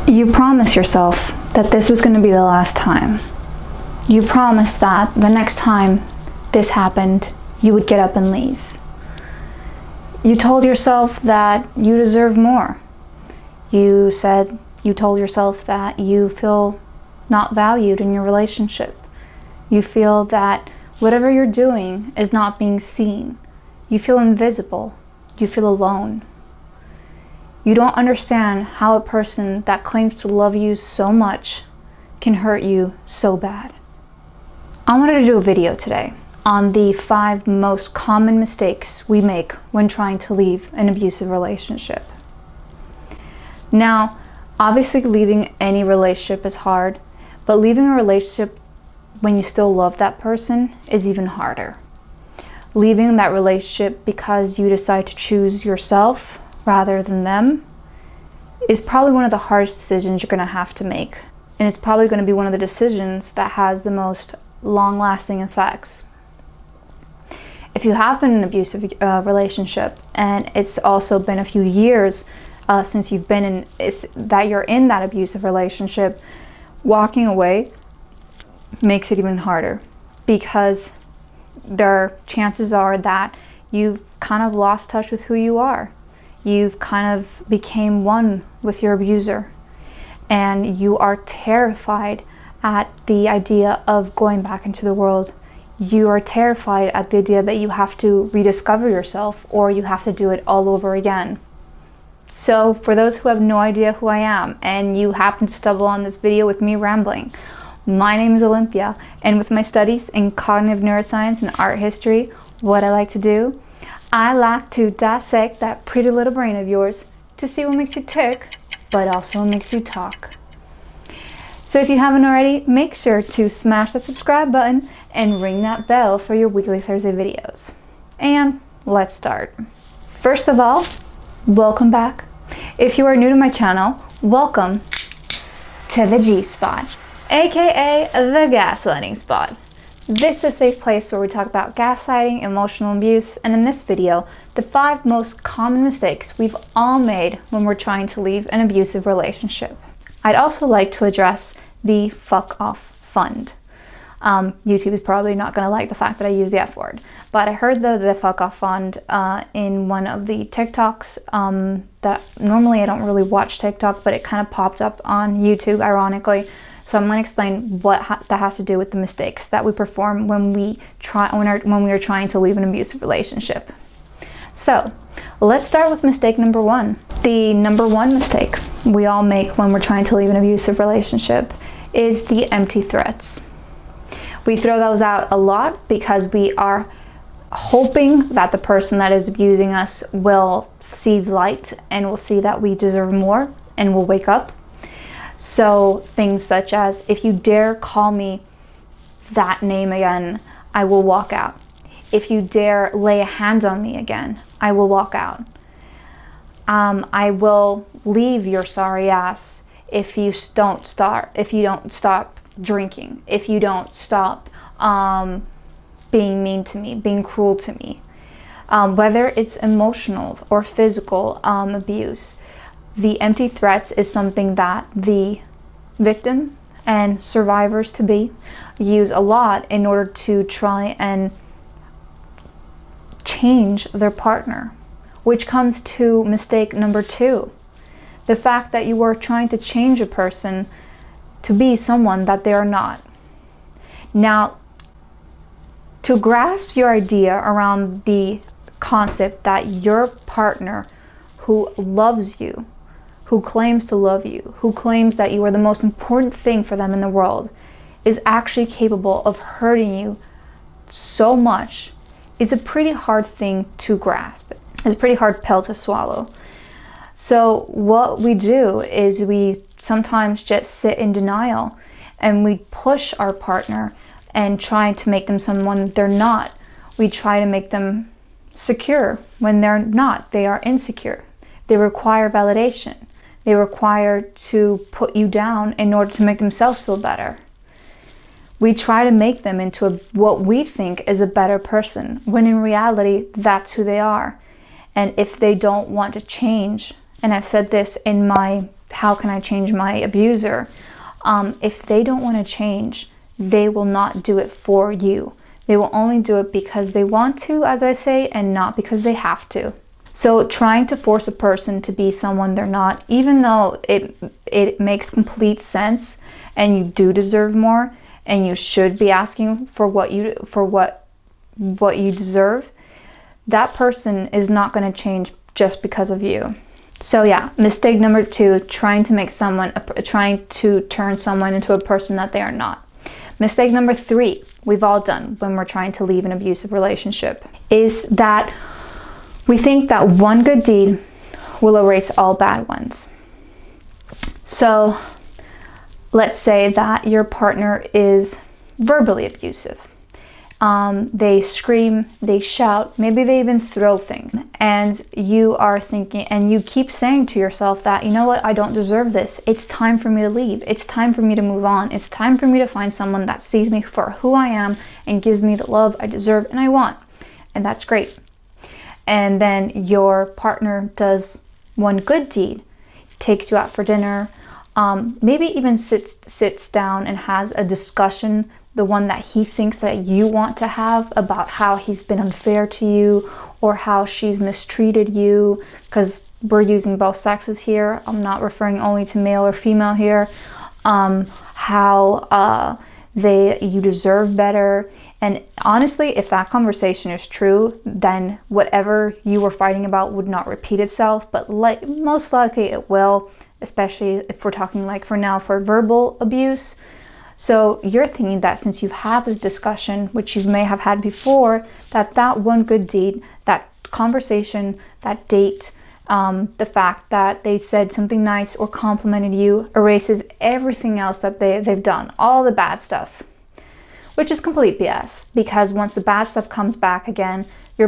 You promised yourself that this was going to be the last time. You promised that the next time this happened, you would get up and leave. You told yourself that you deserve more. You told yourself that you feel not valued in your relationship. You feel that whatever you're doing is not being seen. You feel invisible. You feel alone. You don't understand how a person that claims to love you so much can hurt you so bad. I wanted to do a video today on the 5 most common mistakes we make when trying to leave an abusive relationship. Now, obviously leaving any relationship is hard, but leaving a relationship when you still love that person is even harder. Leaving that relationship because you decide to choose yourself rather than them is probably one of the hardest decisions you're going to have to make. And it's probably going to be one of the decisions that has the most long-lasting effects. If you have been in an abusive relationship and it's also been a few years since you've been in, that you're in that abusive relationship, walking away makes it even harder, because chances are that you've kind of lost touch with who you are. You've kind of became one with your abuser, and you are terrified at the idea of going back into the world. You are terrified at the idea that you have to rediscover yourself, or you have to do it all over again. So for those who have no idea who I am and you happen to stumble on this video with me rambling, my name is Olympia, and with my studies in cognitive neuroscience and art history, what I like to do, I like to dissect that pretty little brain of yours to see what makes you tick, but also what makes you talk. So if you haven't already, make sure to smash the subscribe button and ring that bell for your weekly Thursday videos. And let's start. First of all, welcome back. If you are new to my channel, welcome to the G-Spot, aka the gaslighting spot. This is a safe place where we talk about gaslighting, emotional abuse, and in this video, the 5 most common mistakes we've all made when we're trying to leave an abusive relationship. I'd also like to address the fuck off fund. YouTube is probably not going to like the fact that I use the F word, but I heard the fuck off fund in one of the TikToks that normally I don't really watch TikTok, but it kind of popped up on YouTube ironically. So I'm going to explain what that has to do with the mistakes that we perform when we are trying to leave an abusive relationship. So let's start with mistake number 1. The number 1 mistake we all make when we're trying to leave an abusive relationship is the empty threats. We throw those out a lot because we are hoping that the person that is abusing us will see light and will see that we deserve more and will wake up. So things such as, if you dare call me that name again, I will walk out. If you dare lay a hand on me again, I will walk out. I will leave your sorry ass if you don't stop drinking, if you don't stop being mean to me, being cruel to me. Whether it's emotional or physical abuse, the empty threats is something that the victim and survivors to be use a lot in order to try and change their partner, which comes to mistake number 2. The fact that you are trying to change a person to be someone that they are not. Now, to grasp your idea around the concept that your partner who loves you, who claims to love you, who claims that you are the most important thing for them in the world, is actually capable of hurting you so much, is a pretty hard thing to grasp. It's a pretty hard pill to swallow. So what we do is we sometimes just sit in denial and we push our partner and try to make them someone they're not. We try to make them secure when they're not. They are insecure. They require validation. They require to put you down in order to make themselves feel better. We try to make them into what we think is a better person, when in reality, that's who they are. And if they don't want to change, and I've said this in my How Can I Change My Abuser? If they don't want to change, they will not do it for you. They will only do it because they want to, as I say, and not because they have to. So trying to force a person to be someone they're not, even though it makes complete sense and you do deserve more and you should be asking for what you deserve, that person is not going to change just because of you. So yeah, mistake number 2, trying to turn someone into a person that they are not. Mistake number 3, we've all done when we're trying to leave an abusive relationship, is that we think that one good deed will erase all bad ones. So let's say that your partner is verbally abusive. They scream, they shout, maybe they even throw things. And you are thinking, and you keep saying to yourself that, you know what, I don't deserve this. It's time for me to leave. It's time for me to move on. It's time for me to find someone that sees me for who I am and gives me the love I deserve and I want. And that's great. And then your partner does one good deed, takes you out for dinner, maybe even sits down and has a discussion, the one that he thinks that you want to have, about how he's been unfair to you or how she's mistreated you, because we're using both sexes here. I'm not referring only to male or female here. How you deserve better. And honestly, if that conversation is true, then whatever you were fighting about would not repeat itself, but most likely it will, especially if we're talking for verbal abuse. So you're thinking that since you've had this discussion, which you may have had before, that one good deed, that conversation, that date, the fact that they said something nice or complimented you erases everything else that they've done, all the bad stuff, which is complete BS, because once the bad stuff comes back again, you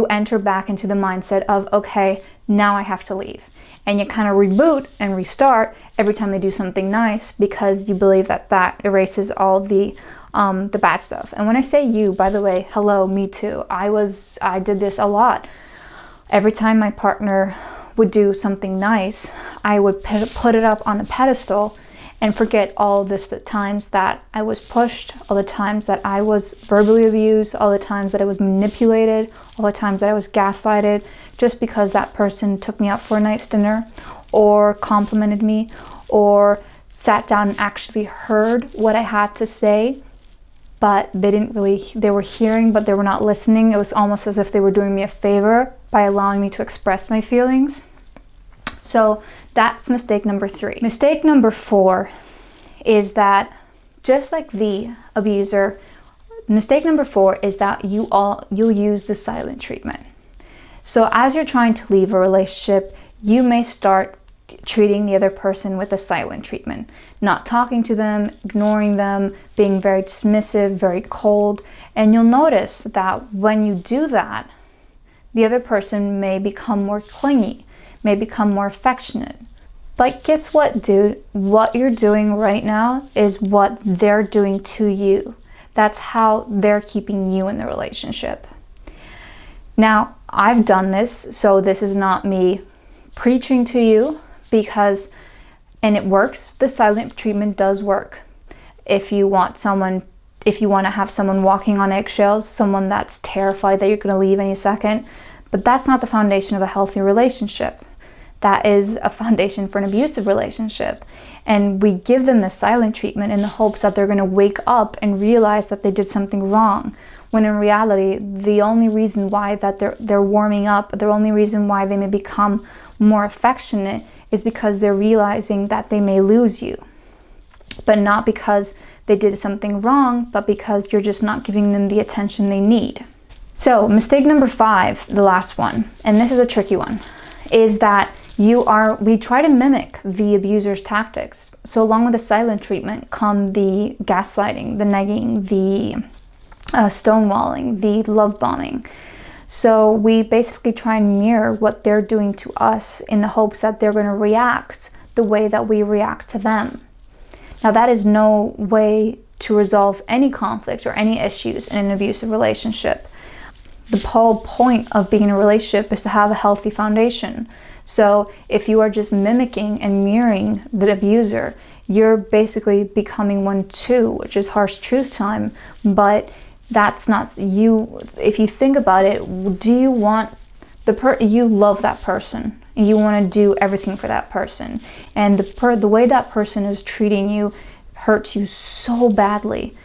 enter back into the mindset of, okay, now I have to leave. And you kind of reboot and restart every time they do something nice, because you believe that erases all the bad stuff. And when I say you, by the way, hello, me too. I did this a lot. Every time my partner would do something nice, I would put it up on a pedestal and forget all the times that I was pushed, all the times that I was verbally abused, all the times that I was manipulated, all the times that I was gaslighted, just because that person took me out for a nice dinner or complimented me or sat down and actually heard what I had to say, but they were hearing, but they were not listening. It was almost as if they were doing me a favor by allowing me to express my feelings. So that's mistake number 3. Mistake number 4 is that, just like the abuser, mistake number 4 is that you'll use the silent treatment. So as you're trying to leave a relationship, you may start treating the other person with a silent treatment, not talking to them, ignoring them, being very dismissive, very cold. And you'll notice that when you do that, the other person may become more clingy, may become more affectionate. But guess what, dude? What you're doing right now is what they're doing to you. That's how they're keeping you in the relationship. Now, I've done this, so this is not me preaching to you, and it works. The silent treatment does work. If you want to have someone walking on eggshells, someone that's terrified that you're going to leave any second, but that's not the foundation of a healthy relationship. That is a foundation for an abusive relationship. And we give them the silent treatment in the hopes that they're going to wake up and realize that they did something wrong. When in reality, the only reason why that they're warming up, the only reason why they may become more affectionate is because they're realizing that they may lose you. But not because they did something wrong, but because you're just not giving them the attention they need. So mistake number 5, the last one, and this is a tricky one, is that we try to mimic the abuser's tactics. So along with the silent treatment come the gaslighting, the negging, the stonewalling, the love bombing. So we basically try and mirror what they're doing to us in the hopes that they're going to react the way that we react to them. Now, that is no way to resolve any conflict or any issues in an abusive relationship. The whole point of being in a relationship is to have a healthy foundation. So if you are just mimicking and mirroring the abuser, you're basically becoming one too, which is harsh truth time. But that's not you. If you think about it, do you want you love that person, you want to do everything for that person, and the way that person is treating you hurts you so badly.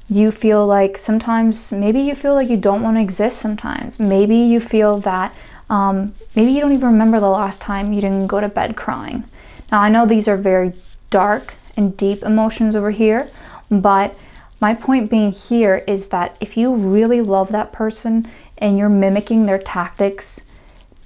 You feel like sometimes, maybe you feel like you don't want to exist sometimes. Maybe you feel that, maybe you don't even remember the last time you didn't go to bed crying. Now, I know these are very dark and deep emotions over here, but my point being here is that if you really love that person and you're mimicking their tactics,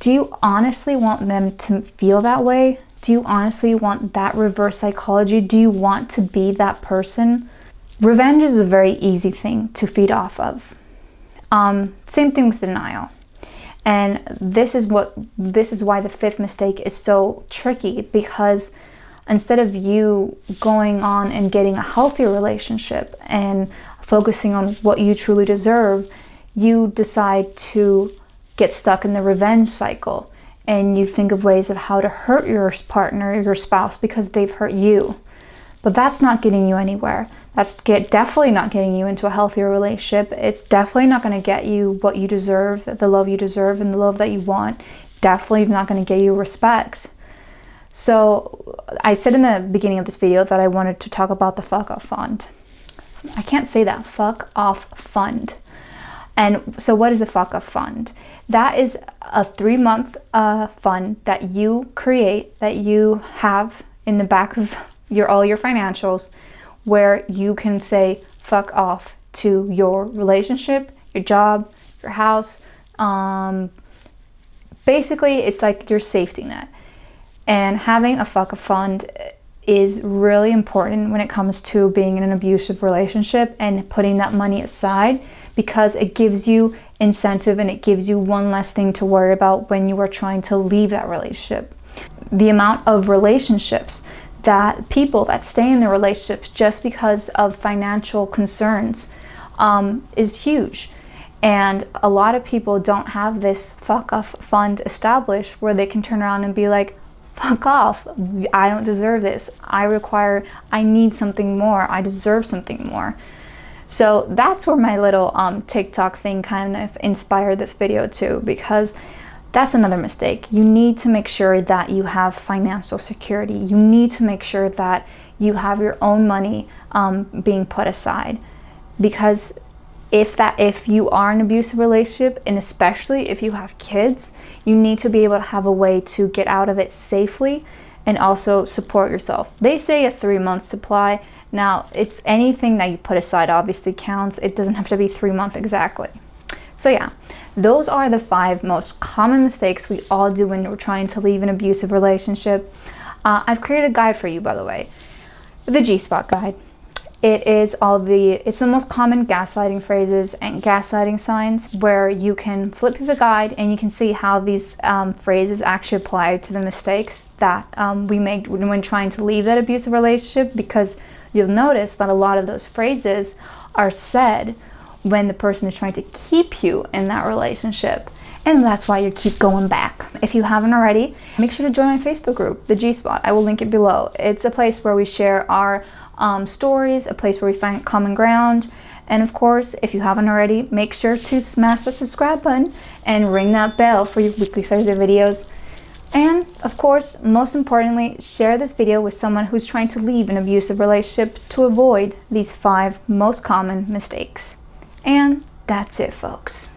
do you honestly want them to feel that way? Do you honestly want that reverse psychology? Do you want to be that person? Revenge is a very easy thing to feed off of. Same thing with denial. And this is why the fifth mistake is so tricky, because instead of you going on and getting a healthier relationship and focusing on what you truly deserve, you decide to get stuck in the revenge cycle, and you think of ways of how to hurt your partner, your spouse, because they've hurt you. But that's not getting you anywhere. That's definitely not getting you into a healthier relationship. It's definitely not going to get you what you deserve, the love you deserve, and the love that you want. Definitely not going to get you respect. So I said in the beginning of this video that I wanted to talk about the fuck off fund. I can't say that. Fuck off fund. And so what is the fuck off fund? That is a 3-month fund that you create, that you have in the back of all your financials, where you can say fuck off to your relationship, your job, your house. Basically, it's like your safety net. And having a fuck off fund is really important when it comes to being in an abusive relationship and putting that money aside, because it gives you incentive and it gives you one less thing to worry about when you are trying to leave that relationship. The amount of relationships that people that stay in their relationships just because of financial concerns is huge. And a lot of people don't have this fuck off fund established where they can turn around and be like, fuck off, I don't deserve this, I need something more, I deserve something more. So that's where my little TikTok thing kind of inspired this video too, because that's another mistake. You need to make sure that you have financial security. You need to make sure that you have your own money being put aside, because if you are in an abusive relationship, and especially if you have kids, you need to be able to have a way to get out of it safely and also support yourself. They say a 3-month supply. Now, it's anything that you put aside obviously counts. It doesn't have to be 3 months exactly. So yeah, those are the 5 most common mistakes we all do when we're trying to leave an abusive relationship. I've created a guide for you, by the way, the G-Spot guide. It's the most common gaslighting phrases and gaslighting signs, where you can flip through the guide and you can see how these phrases actually apply to the mistakes that we make when trying to leave that abusive relationship, because you'll notice that a lot of those phrases are said when the person is trying to keep you in that relationship. And that's why you keep going back. If you haven't already, make sure to join my Facebook group, the G-Spot. I will link it below. It's a place where we share our stories, a place where we find common ground. And of course, if you haven't already, make sure to smash the subscribe button and ring that bell for your weekly Thursday videos. And of course, most importantly, share this video with someone who's trying to leave an abusive relationship to avoid these 5 most common mistakes. And that's it, folks.